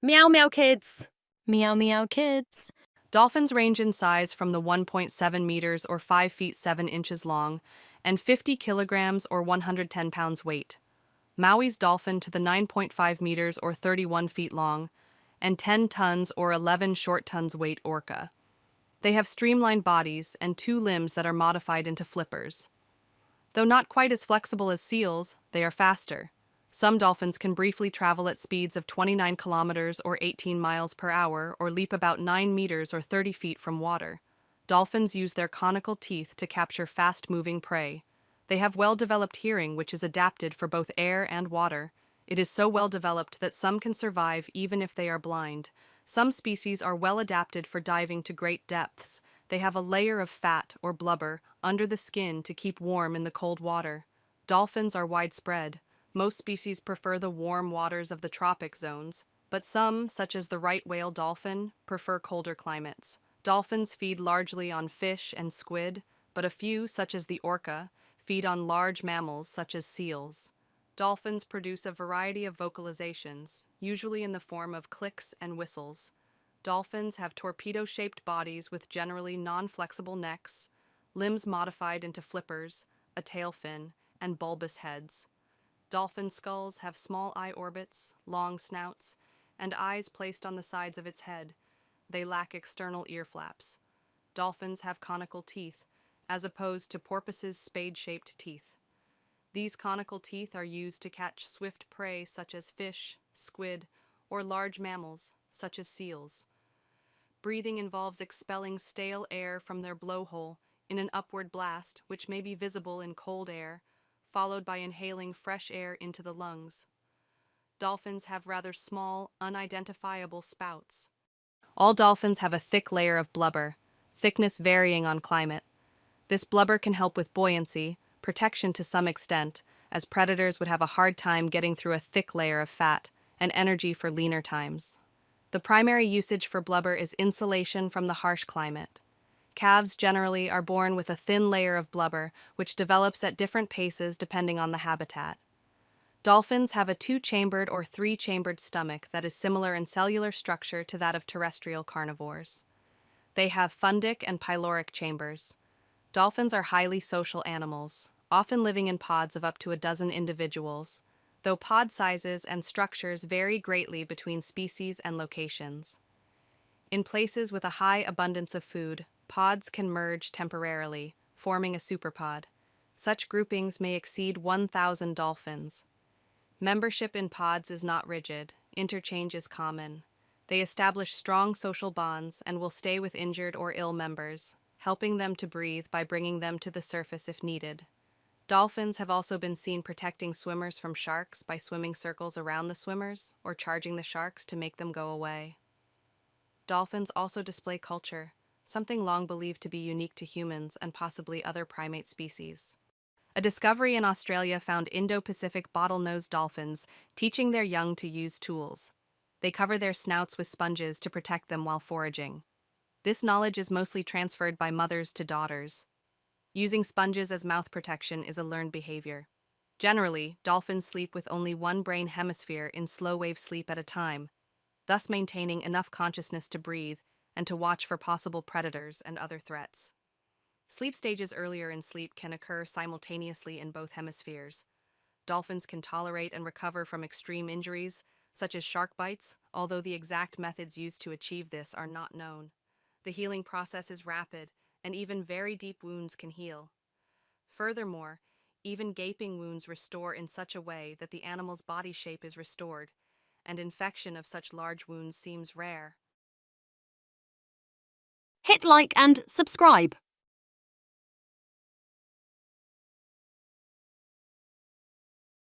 Meow meow kids. Meow meow kids. Dolphins range in size from the 1.7 meters or 5 feet 7 inches long and 50 kilograms or 110 pounds weight. Maui's dolphin to the 9.5 meters or 31 feet long and 10 tons or 11 short tons weight orca. They have streamlined bodies and two limbs that are modified into flippers. Though not quite as flexible as seals, they are faster. Some dolphins can briefly travel at speeds of 29 kilometers or 18 miles per hour or leap about 9 meters or 30 feet from water. Dolphins use their conical teeth to capture fast-moving prey. They have well-developed hearing which is adapted for both air and water. It is so well-developed that some can survive even if they are blind. Some species are well adapted for diving to great depths. They have a layer of fat or blubber under the skin to keep warm in the cold water. Dolphins are widespread. Most species prefer the warm waters of the tropic zones, but some, such as the right whale dolphin, prefer colder climates. Dolphins feed largely on fish and squid, but a few, such as the orca, feed on large mammals such as seals. Dolphins produce a variety of vocalizations, usually in the form of clicks and whistles. Dolphins have torpedo-shaped bodies with generally non-flexible necks, limbs modified into flippers, a tail fin, and bulbous heads. Dolphin skulls have small eye orbits, long snouts, and eyes placed on the sides of its head. They lack external ear flaps. Dolphins have conical teeth, as opposed to porpoises' spade-shaped teeth. These conical teeth are used to catch swift prey such as fish, squid, or large mammals such as seals. Breathing involves expelling stale air from their blowhole in an upward blast, which may be visible in cold air, followed by inhaling fresh air into the lungs. Dolphins have rather small, unidentifiable spouts. All dolphins have a thick layer of blubber, thickness varying on climate. This blubber can help with buoyancy, protection to some extent, as predators would have a hard time getting through a thick layer of fat, and energy for leaner times. The primary usage for blubber is insulation from the harsh climate. Calves generally are born with a thin layer of blubber, which develops at different paces depending on the habitat. Dolphins have a two-chambered or three-chambered stomach that is similar in cellular structure to that of terrestrial carnivores. They have fundic and pyloric chambers. Dolphins are highly social animals, often living in pods of up to a dozen individuals, though pod sizes and structures vary greatly between species and locations. In places with a high abundance of food, pods can merge temporarily, forming a superpod. Such groupings may exceed 1,000 dolphins. Membership in pods is not rigid, interchange is common. They establish strong social bonds and will stay with injured or ill members, helping them to breathe by bringing them to the surface if needed. Dolphins have also been seen protecting swimmers from sharks by swimming circles around the swimmers or charging the sharks to make them go away. Dolphins also display culture, something long believed to be unique to humans and possibly other primate species. A discovery in Australia found Indo-Pacific bottlenose dolphins teaching their young to use tools. They cover their snouts with sponges to protect them while foraging. This knowledge is mostly transferred by mothers to daughters. Using sponges as mouth protection is a learned behavior. Generally, dolphins sleep with only one brain hemisphere in slow-wave sleep at a time, thus maintaining enough consciousness to breathe and to watch for possible predators and other threats. Sleep stages earlier in sleep can occur simultaneously in both hemispheres. Dolphins can tolerate and recover from extreme injuries, such as shark bites, although the exact methods used to achieve this are not known. The healing process is rapid, and even very deep wounds can heal. Furthermore, even gaping wounds restore in such a way that the animal's body shape is restored, and infection of such large wounds seems rare. Hit like and subscribe.